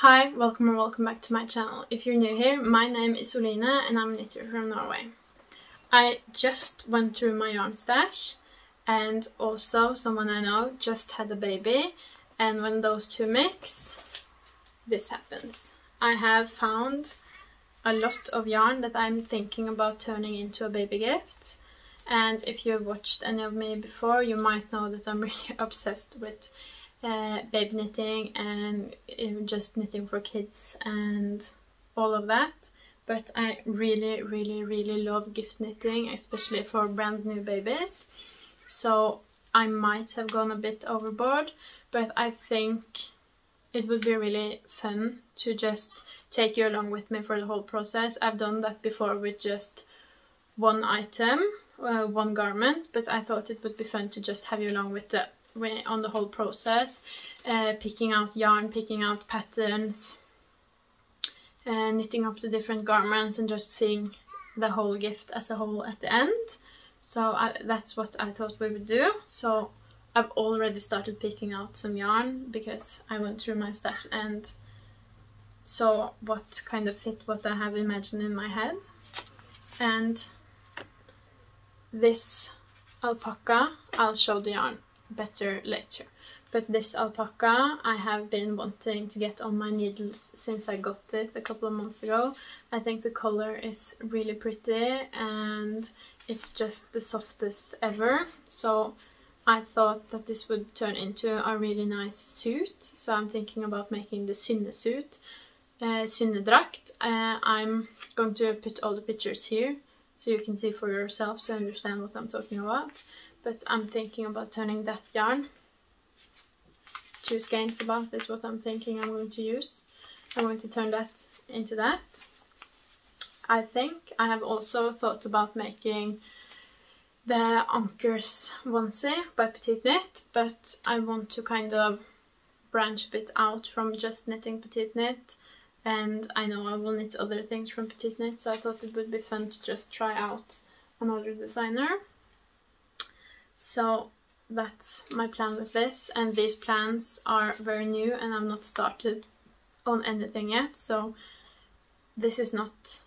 Hi, welcome or welcome back to my channel. If you're new here, my name is Oline and I'm a knitter from Norway. I just went through my yarn stash and also someone I know just had a baby, and when those two mix, this happens. I have found a lot of yarn that I'm thinking about turning into a baby gift, and if you have watched any of me before, you might know that I'm really obsessed with baby knitting and just knitting for kids and all of that. But I really love gift knitting, especially for brand new babies. So I might have gone a bit overboard, but I think it would be really fun to just take you along with me for the whole process. I've done that before with just one item, one garment, but I thought it would be fun to just have you along with on the whole process, picking out yarn, picking out patterns, knitting up the different garments, and just seeing the whole gift as a whole at the end. So that's what I thought we would do. So I've already started picking out some yarn because I went through my stash and saw what kind of fit what I have imagined in my head. And this alpaca, I'll show the yarn better later, but this alpaca I have been wanting to get on my needles since I got it a couple of months ago. I think the color is really pretty and it's just the softest ever, so I thought that this would turn into a really nice suit. So I'm thinking about making the Synnedrakt. I'm going to put all the pictures here so you can see for yourself, so you understand what I'm talking about. But I'm thinking about turning that yarn, 2 skeins about is what I'm thinking I'm going to use. I'm going to turn that into that. I think I have also thought about making the Anchors onesie by Petiteknit, but I want to kind of branch a bit out from just knitting Petiteknit, and I know I will knit other things from Petiteknit, so I thought it would be fun to just try out another designer. So that's my plan with this, and these plans are very new and I've not started on anything yet, so this is not...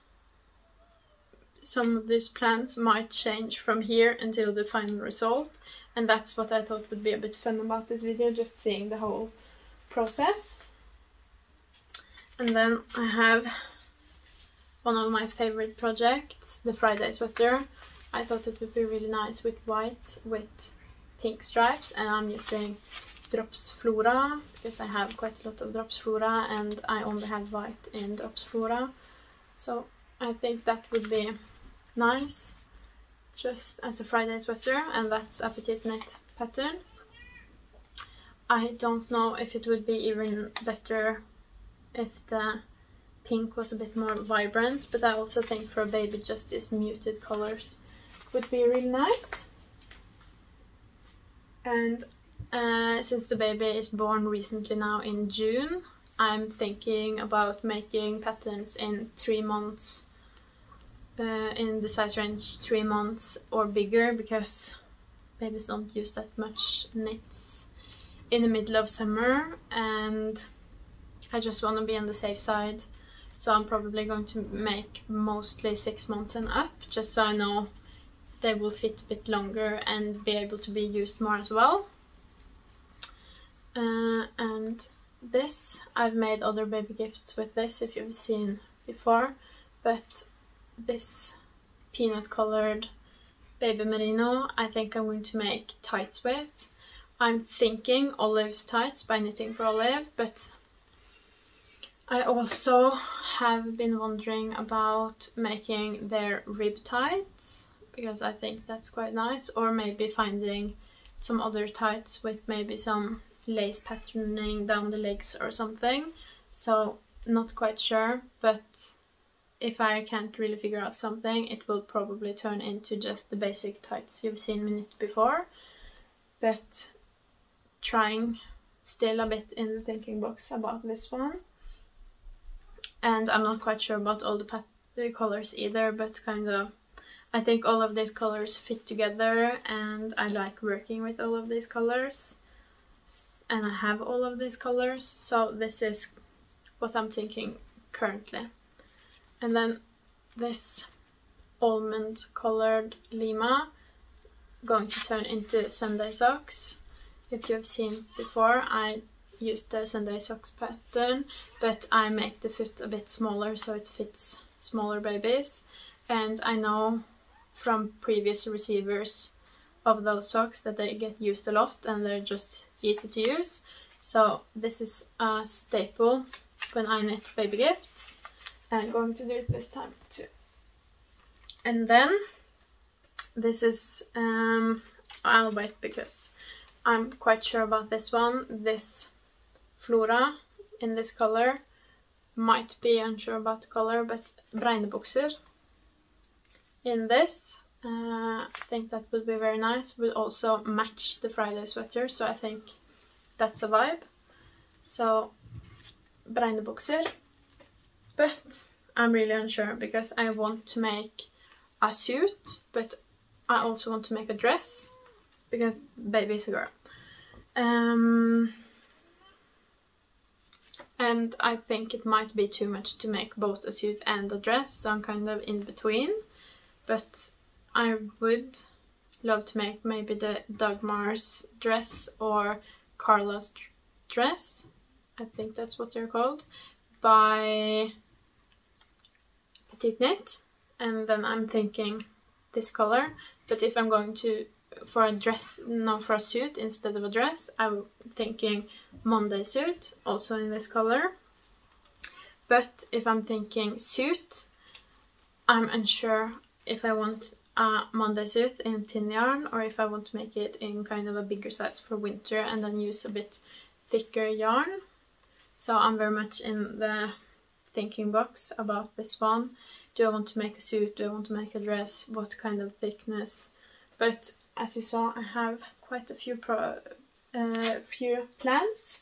Some of these plans might change from here until the final result, and that's what I thought would be a bit fun about this video, just seeing the whole process. And then I have one of my favorite projects, the Friday sweater. I thought it would be really nice with white with pink stripes, and I'm using Drops Flora because I have quite a lot of Drops Flora and I only have white in Drops Flora. So I think that would be nice just as a Friday sweater, and that's a Petiteknit pattern. I don't know if it would be even better if the pink was a bit more vibrant, but I also think for a baby just these muted colors would be really nice. And since the baby is born recently now in June, I'm thinking about making patterns in 3 months, in the size range 3 months or bigger, because babies don't use that much knits in the middle of summer, and I just want to be on the safe side. So I'm probably going to make mostly 6 months and up, just so I know they will fit a bit longer and be able to be used more as well. And this, I've made other baby gifts with this if you've seen before, but this peanut colored baby merino I think I'm going to make tights with. I'm thinking Olive's tights by Knitting for Olive, but I also have been wondering about making their rib tights, because I think that's quite nice, or maybe finding some other tights with maybe some lace patterning down the legs or something. So not quite sure, but if I can't really figure out something, it will probably turn into just the basic tights you've seen me knit before, but trying still a bit in the thinking box about this one. And I'm not quite sure about all the colors either, but kind of I think all of these colors fit together and I like working with all of these colors, and I have all of these colors, so this is what I'm thinking currently. And then this almond colored lima going to turn into Sunday socks. If you've seen before, I used the Sunday socks pattern, but I make the foot a bit smaller so it fits smaller babies. And I know from previous receivers of those socks that they get used a lot and they're just easy to use. So this is a staple when I knit baby gifts, and I'm going to do it this time too. And then this is, I'll wait because I'm quite sure about this one. This Flora in this color, might be unsure about the color, but Bregnebukser in this. I think that would be very nice, would also match the Friday sweater, so I think that's a vibe. So Bregnebukser, but I'm really unsure because I want to make a suit, but I also want to make a dress because baby is a girl. And I think it might be too much to make both a suit and a dress, so I'm kind of in between. But I would love to make maybe the Dagmar's dress or Carla's dress, I think that's what they're called, by Petiteknit. And then I'm thinking this color, but if I'm going to for a dress, no, for a suit instead of a dress, I'm thinking Monday suit, also in this color. But if I'm thinking suit, I'm unsure if I want a Monday suit in thin yarn or if I want to make it in kind of a bigger size for winter and then use a bit thicker yarn. So I'm very much in the thinking box about this one. Do I want to make a suit? Do I want to make a dress? What kind of thickness? But as you saw, I have quite a few plans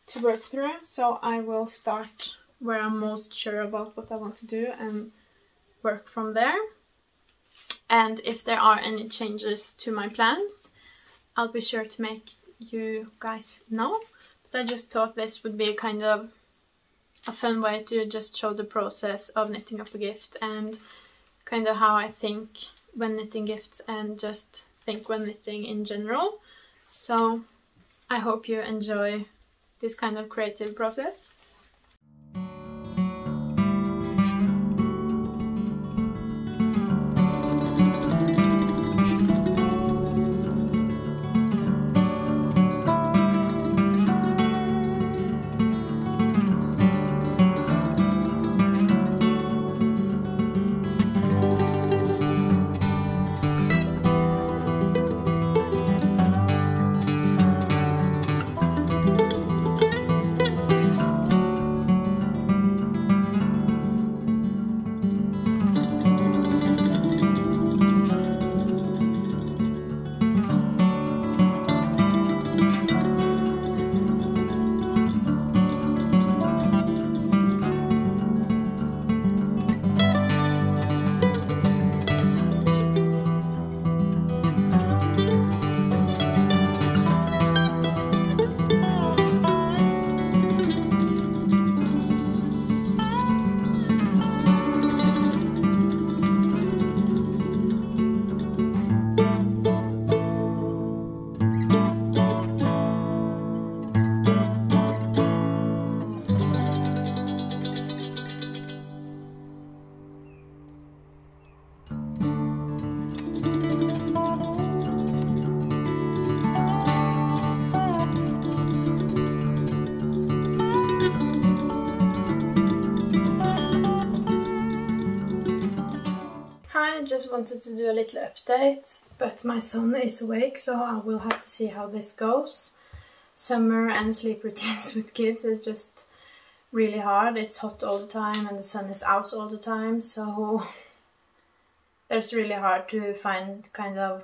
to work through, so I will start where I'm most sure about what I want to do and work from there. And if there are any changes to my plans, I'll be sure to make you guys know. But I just thought this would be kind of a fun way to just show the process of knitting up a gift and kind of how I think when knitting gifts and just think when knitting in general. So I hope you enjoy this kind of creative process. I just wanted to do a little update, but my son is awake, so I will have to see how this goes. Summer and sleep routines with kids is just really hard. It's hot all the time and the sun is out all the time, so it's really hard to find kind of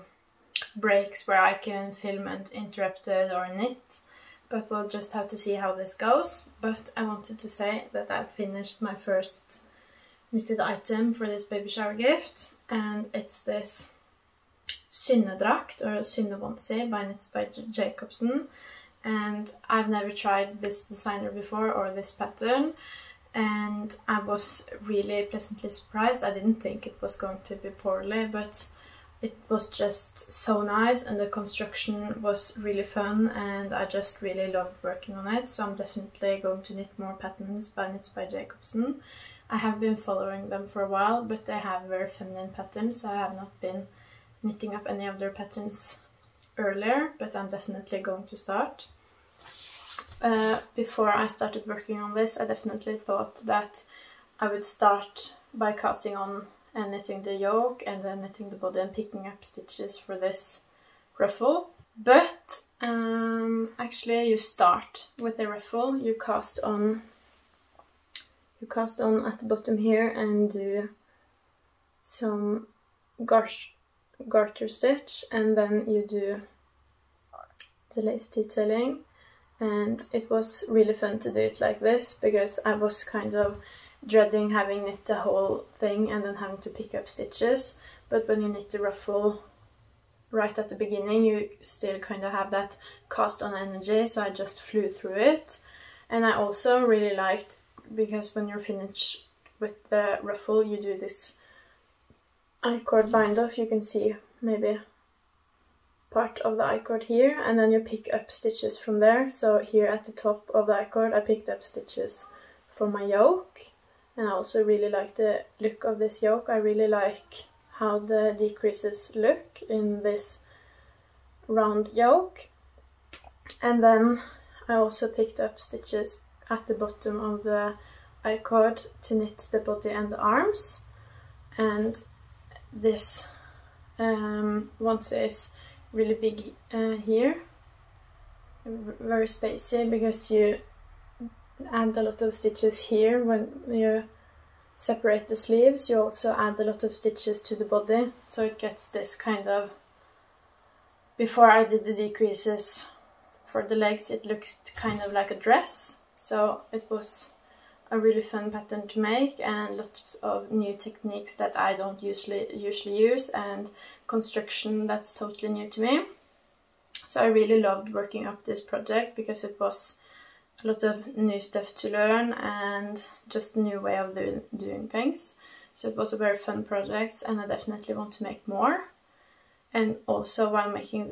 breaks where I can film uninterrupted or knit. But we'll just have to see how this goes. But I wanted to say that I finished my first knitted item for this baby shower gift, and it's this Synnedrakt or Synnedrakt by KnitsbyJacobsen, and I've never tried this designer before or this pattern, and I was really pleasantly surprised. I didn't think it was going to be poorly, but it was just so nice, and the construction was really fun, and I just really loved working on it. So I'm definitely going to knit more patterns by KnitsbyJacobsen. I have been following them for a while, but they have very feminine patterns, so I have not been knitting up any of their patterns earlier, but I'm definitely going to start. Before I started working on this, I definitely thought that I would start by casting on and knitting the yoke and then knitting the body and picking up stitches for this ruffle. But actually you start with the ruffle, you cast on at the bottom here and do some garter stitch, and then you do the lace detailing. And it was really fun to do it like this, because I was kind of dreading having knit the whole thing and then having to pick up stitches. But when you knit the ruffle right at the beginning, you still kind of have that cast on energy, so I just flew through it. And I also really liked, because when you're finished with the ruffle, you do this I-cord bind off. You can see maybe part of the I-cord here, and then you pick up stitches from there. So here at the top of the I-cord I picked up stitches for my yoke, and I also really like the look of this yoke. I really like how the decreases look in this round yoke. And then I also picked up stitches at the bottom of the I-cord to knit the body and the arms. And this once is really big here, very spacey, because you add a lot of stitches here when you separate the sleeves. You also add a lot of stitches to the body, so it gets this kind of, before I did the decreases for the legs, it looked kind of like a dress. So it was a really fun pattern to make, and lots of new techniques that I don't usually use, and construction that's totally new to me. So I really loved working up this project, because it was a lot of new stuff to learn and just a new way of doing things. So it was a very fun project, and I definitely want to make more. And also while making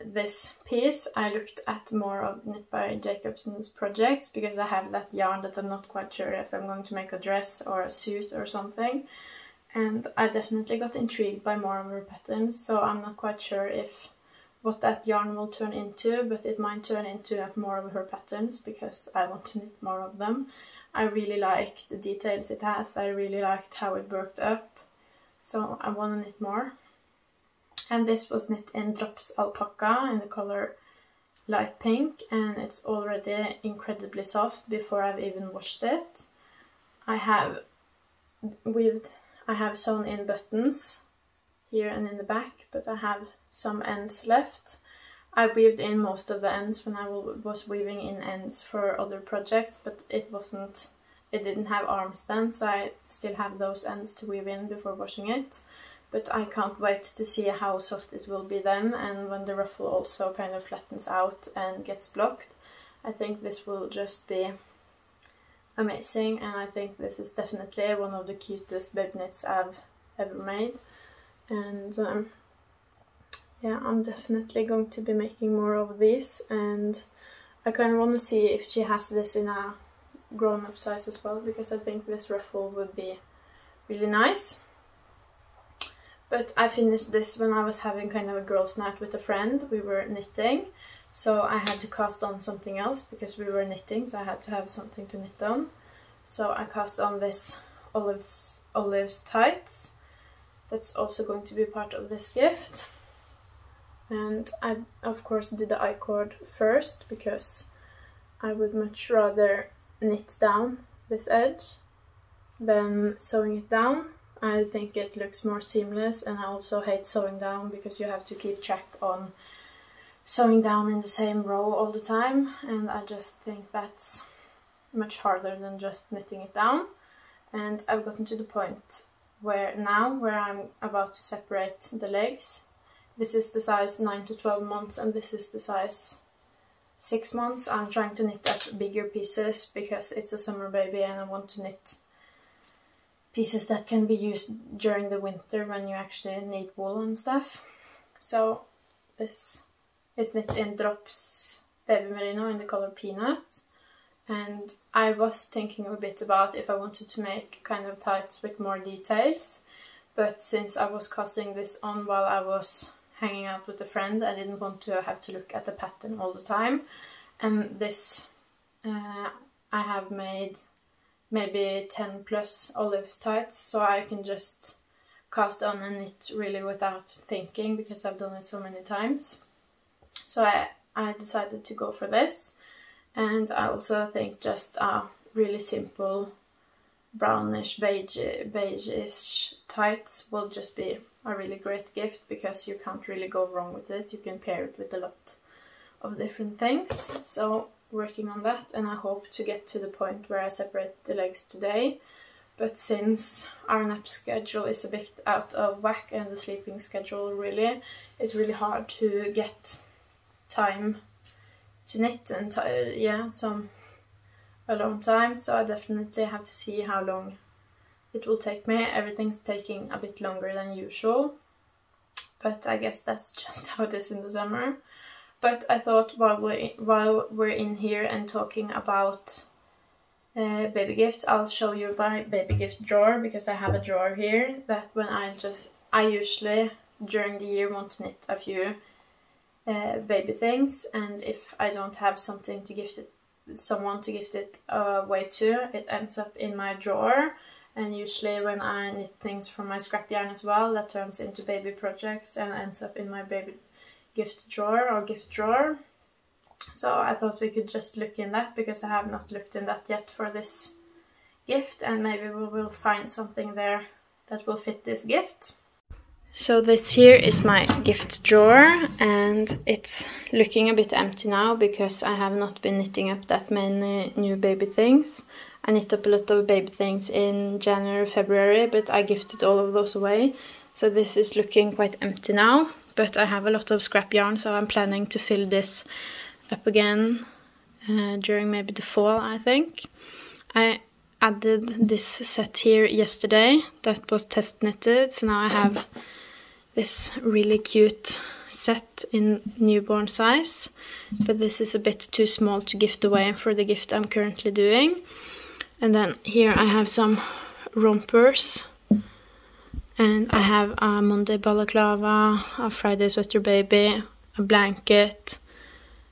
this piece, I looked at more of KnitsbyJacobsen's projects, because I have that yarn that I'm not quite sure if I'm going to make a dress or a suit or something. And I definitely got intrigued by more of her patterns, so I'm not quite sure what that yarn will turn into, but it might turn into more of her patterns, because I want to knit more of them. I really like the details it has, I really liked how it worked up, so I want to knit more. And this was knit in Drops Alpaca in the color light pink, and it's already incredibly soft before I've even washed it. I have sewn in buttons here and in the back, but I have some ends left. I weaved in most of the ends when I was weaving in ends for other projects, but it didn't have arms then, so I still have those ends to weave in before washing it. But I can't wait to see how soft it will be then, and when the ruffle also kind of flattens out and gets blocked. I think this will just be amazing, and I think this is definitely one of the cutest baby knits I've ever made. And yeah, I'm definitely going to be making more of these, and I kind of want to see if she has this in a grown-up size as well, because I think this ruffle would be really nice. But I finished this when I was having kind of a girls' night with a friend. We were knitting, so I had to cast on something else because we were knitting, so I had to have something to knit on. So I cast on this olives tights. That's also going to be part of this gift. And I of course did the I-cord first, because I would much rather knit down this edge than sewing it down. I think it looks more seamless, and I also hate sewing down because you have to keep track on sewing down in the same row all the time, and I just think that's much harder than just knitting it down. And I've gotten to the point where I'm about to separate the legs. This is the size 9 to 12 months, and this is the size 6 months. I'm trying to knit up bigger pieces because it's a summer baby and I want to knit pieces that can be used during the winter when you actually need wool and stuff. So this is knit in Drops Baby Merino in the color Peanut. And I was thinking a bit about if I wanted to make kind of tights with more details. But since I was casting this on while I was hanging out with a friend, I didn't want to have to look at the pattern all the time. And this, I have made maybe 10 plus olives tights, so I can just cast on and knit really without thinking because I've done it so many times. So I decided to go for this. And I also think just a really simple brownish beige-ish tights will just be a really great gift because you can't really go wrong with it. You can pair it with a lot of different things. So working on that, and I hope to get to the point where I separate the legs today. But since our nap schedule is a bit out of whack and the sleeping schedule really, it's really hard to get time to knit and yeah, some alone time. So I definitely have to see how long it will take me. Everything's taking a bit longer than usual, but I guess that's just how it is in the summer. But I thought while we're in here and talking about baby gifts, I'll show you my baby gift drawer, because I have a drawer here that when I usually during the year want to knit a few baby things, and if I don't have something to gift it, someone to gift it away to, it ends up in my drawer. And usually when I knit things from my scrap yarn as well, that turns into baby projects and ends up in my baby gift drawer or gift drawer. So I thought we could just look in that, because I have not looked in that yet for this gift, and maybe we will find something there that will fit this gift. So this here is my gift drawer, and it's looking a bit empty now because I have not been knitting up that many new baby things. I knit up a lot of baby things in January, February, but I gifted all of those away. So this is looking quite empty now, but I have a lot of scrap yarn, so I'm planning to fill this up again during maybe the fall, I think. I added this set here yesterday that was test knitted, so now I have this really cute set in newborn size, but this is a bit too small to gift away for the gift I'm currently doing. And then here I have some rompers, and I have a Monday balaclava, a Friday sweater baby, a blanket,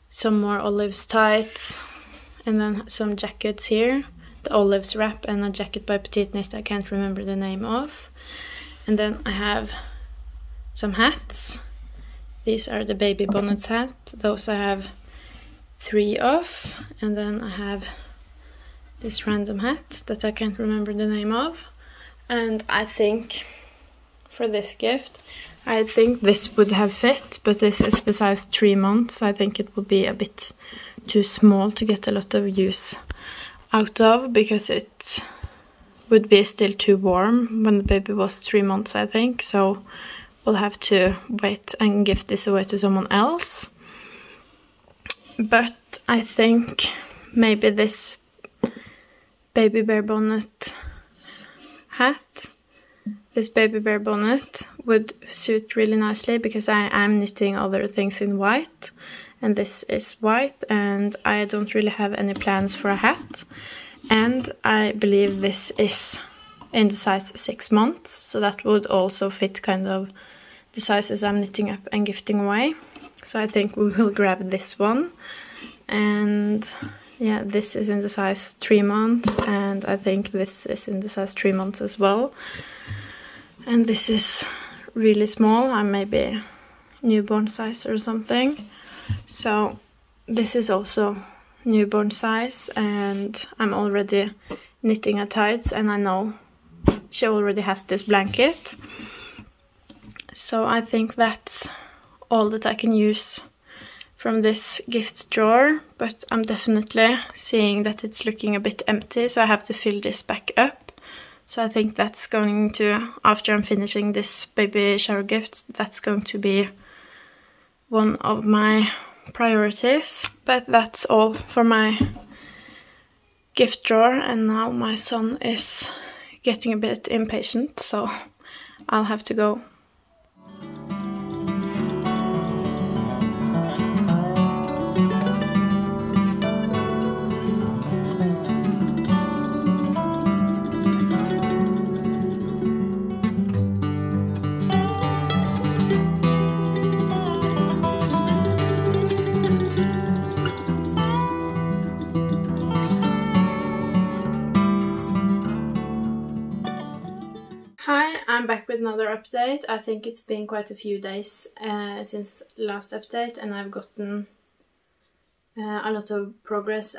some more olives tights, and then some jackets here, the olives wrap and a jacket by Petiteknit I can't remember the name of. And then I have some hats. These are the baby Bonnett hats. Those I have 3 of. And then I have this random hat that I can't remember the name of. And I think for this gift, I think this would have fit, but this is the size 3 months. I think it would be a bit too small to get a lot of use out of, because it would be still too warm when the baby was 3 months, I think. So we'll have to wait and give this away to someone else. But I think maybe this baby bear bonnet hat, this baby bear bonnet would suit really nicely, because I am knitting other things in white, and this is white, and I don't really have any plans for a hat. And I believe this is in the size 6 months, so that would also fit kind of the sizes I'm knitting up and gifting away. So I think we will grab this one. And yeah, this is in the size 3 months, and I think this is in the size 3 months as well. And this is really small, I'm maybe newborn size or something. So this is also newborn size, and I'm already knitting a tights, and I know she already has this blanket. So I think that's all that I can use from this gift drawer, but I'm definitely seeing that it's looking a bit empty, so I have to fill this back up. So I think that's going to, after I'm finishing this baby shower gift, that's going to be one of my priorities. But that's all for my gift drawer, and now my son is getting a bit impatient, so I'll have to go. Hi, I'm back with another update. I think it's been quite a few days since last update, and I've gotten a lot of progress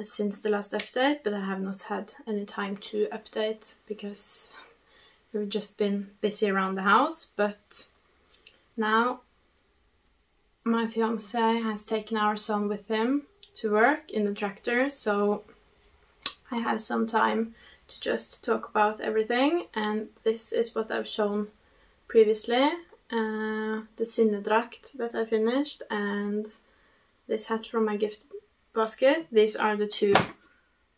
since the last update, but I have not had any time to update because we've just been busy around the house. But now my fiance has taken our son with him to work in the tractor, so I have some time to just talk about everything, and this is what I've shown previously. The Synnedrakt that I finished, and this hat from my gift basket. These are the two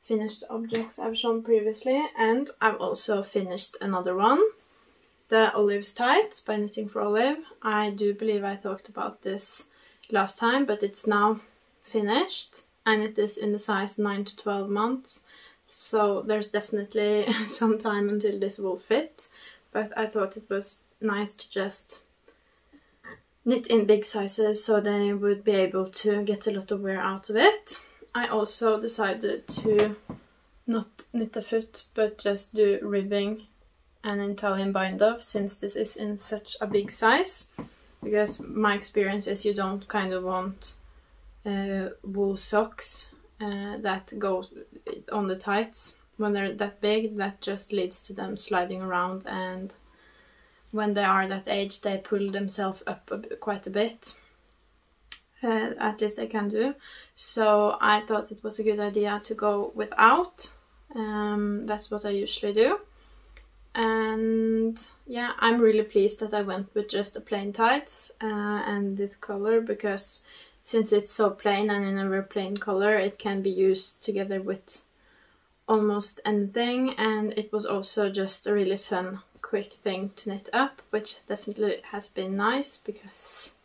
finished objects I've shown previously, and I've also finished another one, the Olive's Tights by Knitting for Olive. I do believe I talked about this last time, but it's now finished, and it is in the size 9 to 12 months. So there's definitely some time until this will fit, but I thought it was nice to just knit in big sizes so they would be able to get a lot of wear out of it. I also decided to not knit a foot but just do ribbing and Italian bind off, since this is in such a big size, because my experience is you don't kind of want wool socks that go on the tights when they're that big. That just leads to them sliding around, and when they are that age they pull themselves up quite a bit. At least they can do. So I thought it was a good idea to go without. That's what I usually do. And yeah, I'm really pleased that I went with just the plain tights and this color, because since it's so plain and in a very plain color, it can be used together with almost anything, and it was also just a really fun, quick thing to knit up, which definitely has been nice, because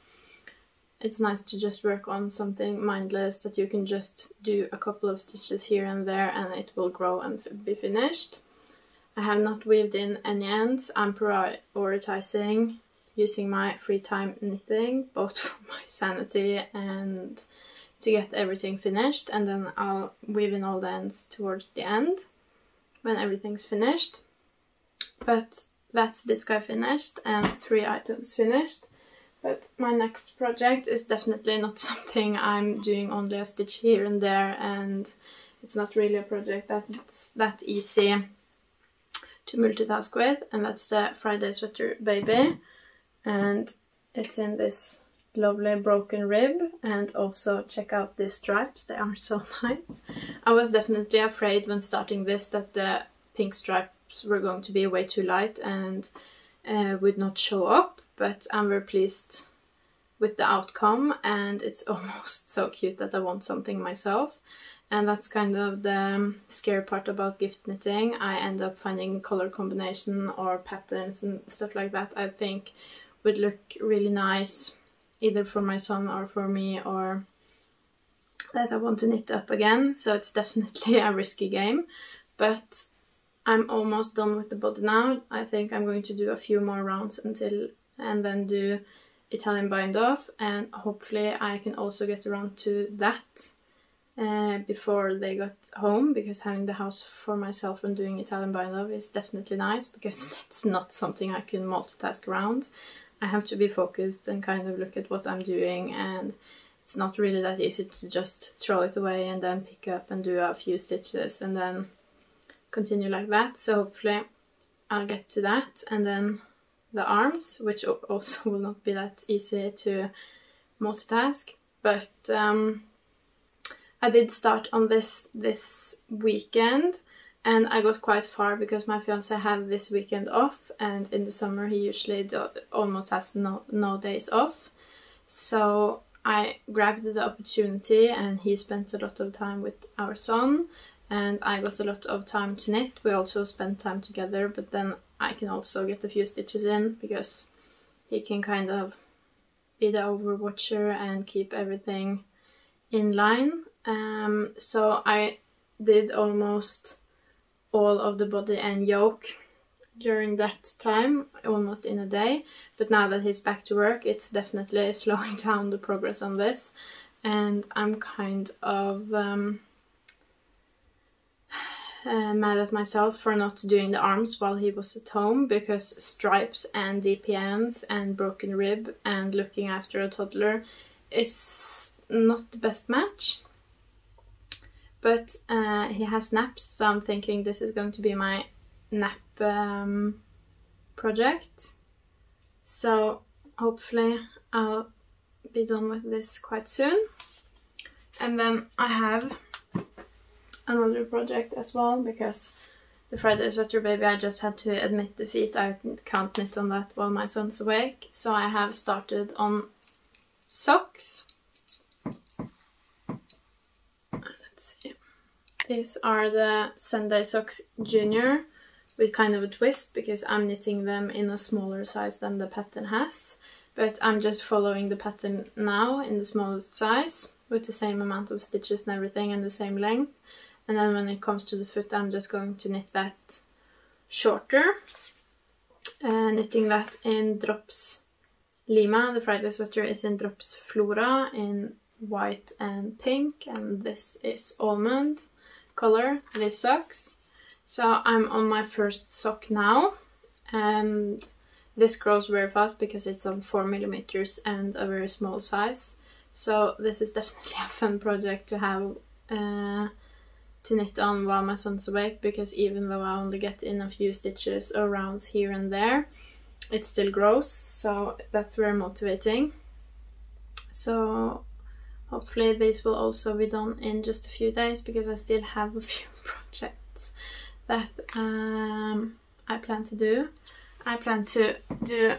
it's nice to just work on something mindless that you can just do a couple of stitches here and there and it will grow and be finished. I have not weaved in any ends. I'm prioritizing using my free time knitting, both for my sanity and to get everything finished, and then I'll weave in all the ends towards the end when everything's finished. But that's this guy finished and 3 items finished. But my next project is definitely not something I'm doing only a stitch here and there, and it's not really a project that's that easy to multitask with, and that's the Friday Sweater Baby. And it's in this lovely broken rib, and also check out these stripes, they are so nice. I was definitely afraid when starting this that the pink stripes were going to be way too light and would not show up, but I'm very pleased with the outcome, and it's almost so cute that I want something myself. And that's kind of the scary part about gift knitting. I end up finding color combination or patterns and stuff like that I think would look really nice either for my son or for me, or that I want to knit up again. So it's definitely a risky game, but I'm almost done with the body now. I think I'm going to do a few more rounds and then do Italian bind off, and hopefully I can also get around to that before they got home, because having the house for myself and doing Italian bind off is definitely nice, because that's not something I can multitask around. I have to be focused and kind of look at what I'm doing, and it's not really that easy to just throw it away and then pick up and do a few stitches and then continue like that. So hopefully I'll get to that, and then the arms, which also will not be that easy to multitask. But I did start on this weekend, and I got quite far because my fiance had this weekend off, and in the summer he usually almost has no days off. So I grabbed the opportunity, and he spent a lot of time with our son, and I got a lot of time to knit. We also spent time together, but then I can also get a few stitches in because he can kind of be the overwatcher and keep everything in line. So I did almost all of the body and yoke during that time, almost in a day. But now that he's back to work, it's definitely slowing down the progress on this, and I'm kind of mad at myself for not doing the arms while he was at home, because stripes and DPNs and broken rib and looking after a toddler is not the best match. But he has naps, so I'm thinking this is going to be my nap project. So hopefully I'll be done with this quite soon. And then I have another project as well, because the Friday sweater baby, I just had to admit defeat. I can't knit on that while my son's awake. So I have started on socks. Let's see. These are the Sunday Socks Junior with kind of a twist, because I'm knitting them in a smaller size than the pattern has. But I'm just following the pattern now in the smallest size with the same amount of stitches and everything and the same length. And then when it comes to the foot, I'm just going to knit that shorter. Knitting that in Drops Lima. The Friday sweater is in Drops Flora in white and pink, and this is almond color, these socks. So I'm on my first sock now, and this grows very fast because it's on 4mm and a very small size. So this is definitely a fun project to have to knit on while my son's awake, because even though I only get in a few stitches or rounds here and there, it still grows, so that's very motivating. So hopefully these will also be done in just a few days, because I still have a few projects that I plan to do. I plan to do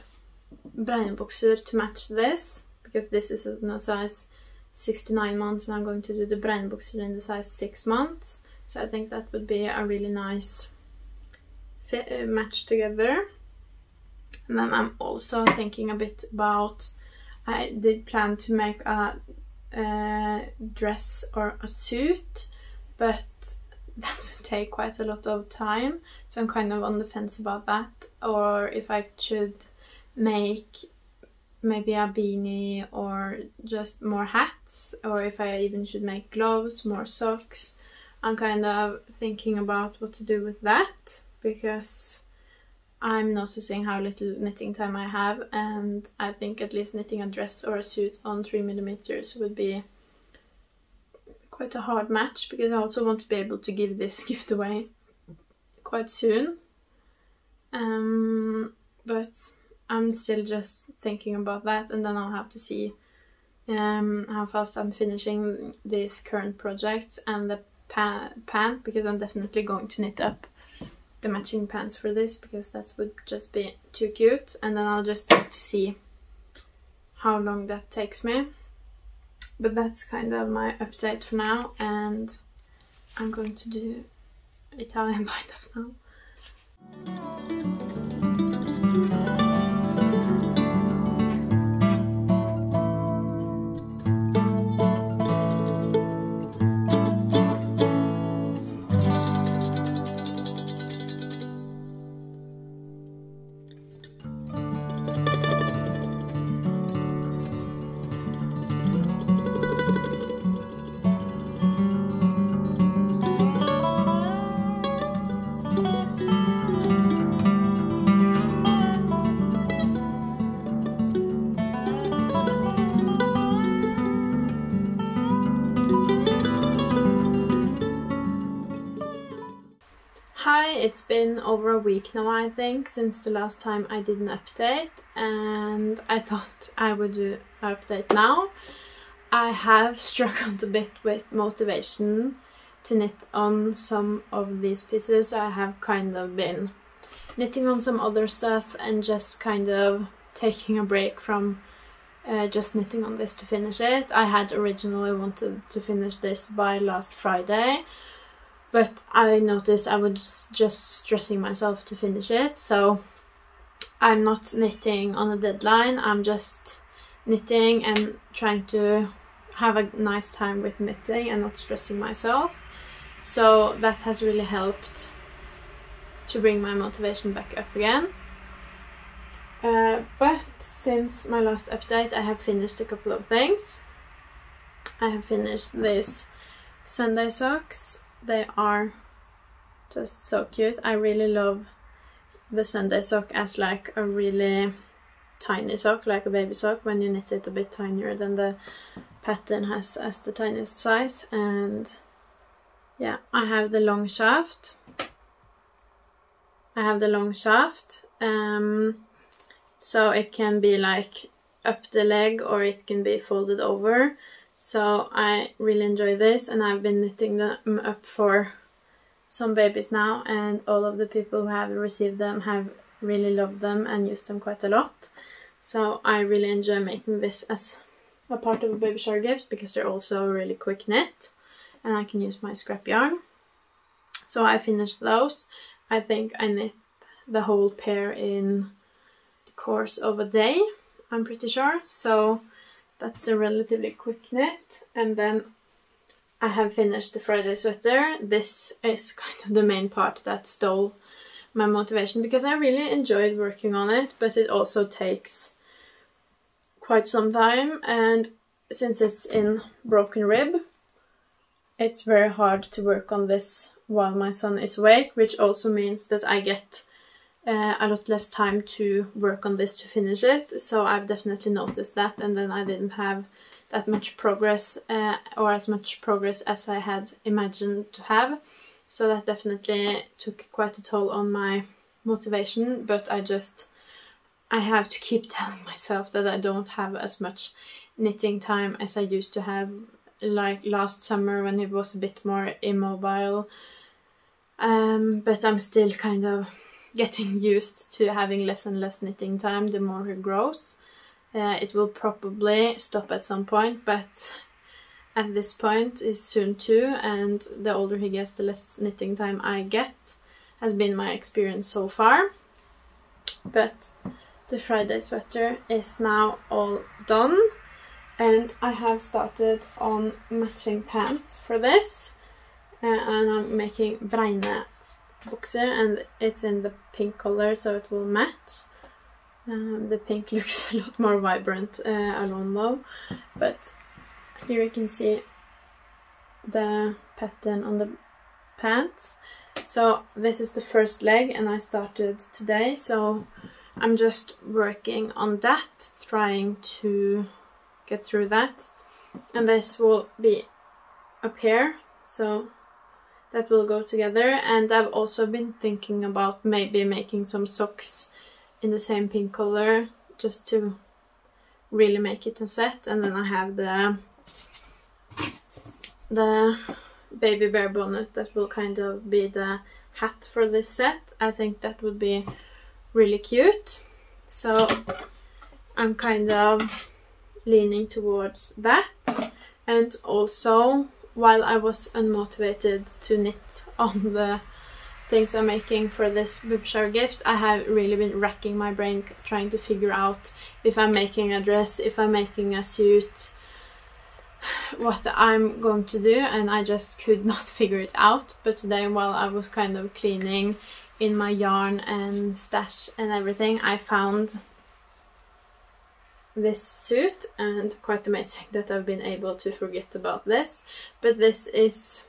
Bregnebukser to match this, because this is in a size 6 to 9 months, and I'm going to do the Bregnebukser in the size 6 months. So I think that would be a really nice match together. And then I'm also thinking a bit about, I did plan to make a dress or a suit, but that would take quite a lot of time, so I'm kind of on the fence about that, or if I should make maybe a beanie or just more hats, or if I even should make gloves, more socks. I'm kind of thinking about what to do with that, because I'm noticing how little knitting time I have, and I think at least knitting a dress or a suit on 3mm would be quite a hard match, because I also want to be able to give this gift away quite soon. But I'm still just thinking about that, and then I'll have to see how fast I'm finishing these current projects and the pant, because I'm definitely going to knit up the matching pants for this, because that would just be too cute. And then I'll just have to see how long that takes me. But that's kind of my update for now, and I'm going to do Italian bind-off now. Hi, it's been over a week now, I think, since the last time I did an update, and I thought I would do an update now. I have struggled a bit with motivation to knit on some of these pieces. I have kind of been knitting on some other stuff and just kind of taking a break from just knitting on this to finish it. I had originally wanted to finish this by last Friday, but I noticed I was just stressing myself to finish it, so I'm not knitting on a deadline. I'm just knitting and trying to have a nice time with knitting and not stressing myself. So that has really helped to bring my motivation back up again. But since my last update, I have finished a couple of things. I have finished these Sunday socks. They are just so cute. I really love the Sunday sock as like a really tiny sock, like a baby sock, when you knit it a bit tinier than the pattern has as the tiniest size. And yeah, I have the long shaft. So it can be like up the leg or it can be folded over. So I really enjoy this, and I've been knitting them up for some babies now, and all of the people who have received them have really loved them and used them quite a lot. So I really enjoy making this as a part of a baby shower gift, because they're also a really quick knit and I can use my scrap yarn. So I finished those. I think I knit the whole pair in the course of a day, I'm pretty sure. So that's a relatively quick knit. And then I have finished the Friday sweater. This is kind of the main part that stole my motivation, because I really enjoyed working on it, but it also takes quite some time, and since it's in broken rib, it's very hard to work on this while my son is awake, which also means that I get a lot less time to work on this to finish it. So I've definitely noticed that, and then I didn't have that much progress, or as much progress as I had imagined to have. So that definitely took quite a toll on my motivation, but I have to keep telling myself that I don't have as much knitting time as I used to have, like last summer when it was a bit more immobile. But I'm still kind of getting used to having less and less knitting time the more he grows. It will probably stop at some point, but at this point is soon too, and the older he gets, the less knitting time I get, has been my experience so far. But the Friday sweater is now all done, and I have started on matching pants for this, and I'm making Bregnebukser, and it's in the pink color, so it will match. The pink looks a lot more vibrant alone though, but here you can see the pattern on the pants. So this is the first leg, and I started today, so I'm just working on that, trying to get through that. And this will be a pair, so that will go together. And I've also been thinking about maybe making some socks in the same pink color, just to really make it a set. And then I have the baby bear bonnet that will kind of be the hat for this set. I think that would be really cute, so I'm kind of leaning towards that. And also, while I was unmotivated to knit on the things I'm making for this baby shower gift, I have really been racking my brain trying to figure out if I'm making a dress, if I'm making a suit, what I'm going to do, and I just could not figure it out. But today, while I was kind of cleaning in my yarn and stash and everything, I found this suit, and quite amazing that I've been able to forget about this. But this is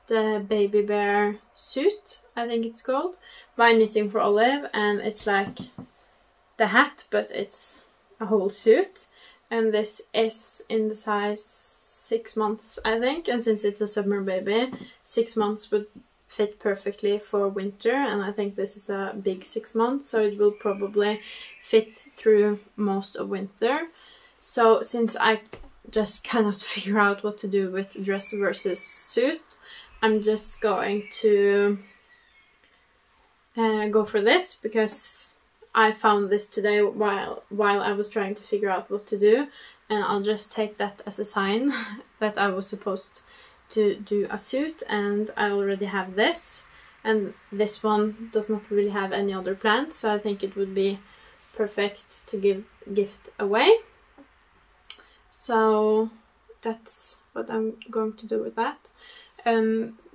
the baby bear suit, I think it's called, by Knitting for Olive, and it's like the hat, but it's a whole suit. And this is in the size 6 months, I think, and since it's a summer baby, 6 months would fit perfectly for winter, and I think this is a big 6 months, so it will probably fit through most of winter. So since I just cannot figure out what to do with dress versus suit, I'm just going to go for this, because I found this today while I was trying to figure out what to do, and I'll just take that as a sign that I was supposed to do a suit, and I already have this, and this one does not really have any other plans, so I think it would be perfect to gift away. So that's what I'm going to do with that.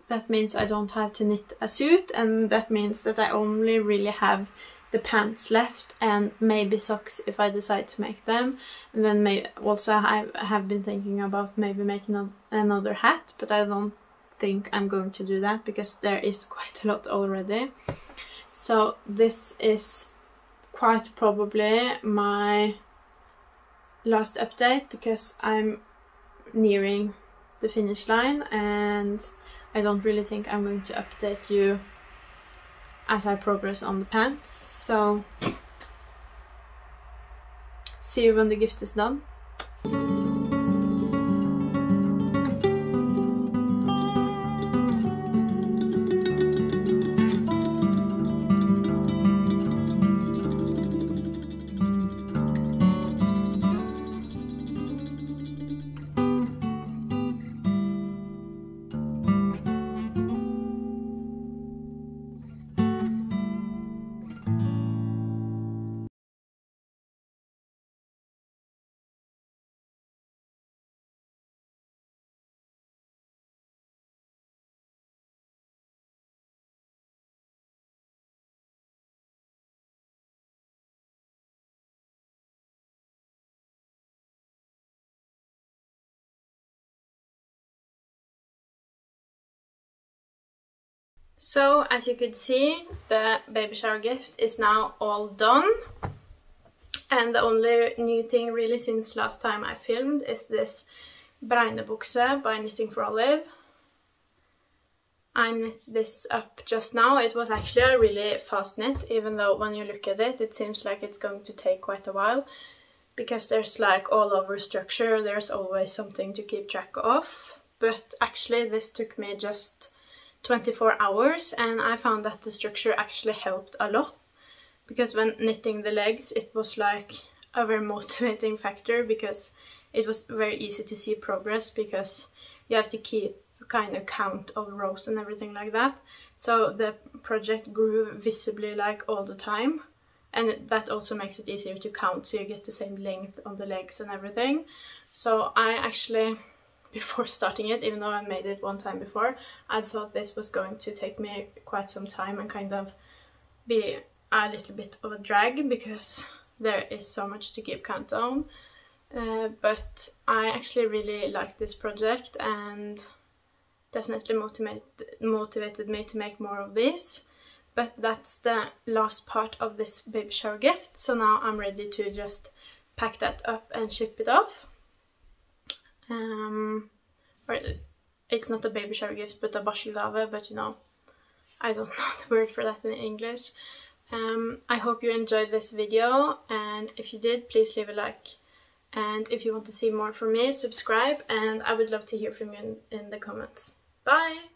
That means I don't have to knit a suit, and that means that I only really have the pants left and maybe socks if I decide to make them. And then maybe also I have been thinking about maybe making another hat, but I don't think I'm going to do that because there is quite a lot already. So this is quite probably my last update because I'm nearing the finish line, and I don't really think I'm going to update you as I progress on the pants. So see you when the gift is done. So as you could see, the baby shower gift is now all done, and the only new thing really since last time I filmed is this Bregnebukser by Knitting for Olive. I knit this up just now. It was actually a really fast knit, even though when you look at it, it seems like it's going to take quite a while, because there's like all over structure, there's always something to keep track of. But actually this took me just 24 hours, and I found that the structure actually helped a lot, because when knitting the legs it was like a very motivating factor, because it was very easy to see progress, because you have to keep a kind of count of rows and everything like that. So the project grew visibly like all the time, and that also makes it easier to count, so you get the same length on the legs and everything. So I actually, before starting it, even though I made it one time before, I thought this was going to take me quite some time and kind of be a little bit of a drag, because there is so much to keep count on. But I actually really liked this project, and definitely motivated me to make more of this. But that's the last part of this baby shower gift, so now I'm ready to just pack that up and ship it off. Or it's not a baby shower gift, but a barselgave, but you know, I don't know the word for that in English. I hope you enjoyed this video, and if you did, please leave a like. And if you want to see more from me, subscribe, and I would love to hear from you in the comments. Bye!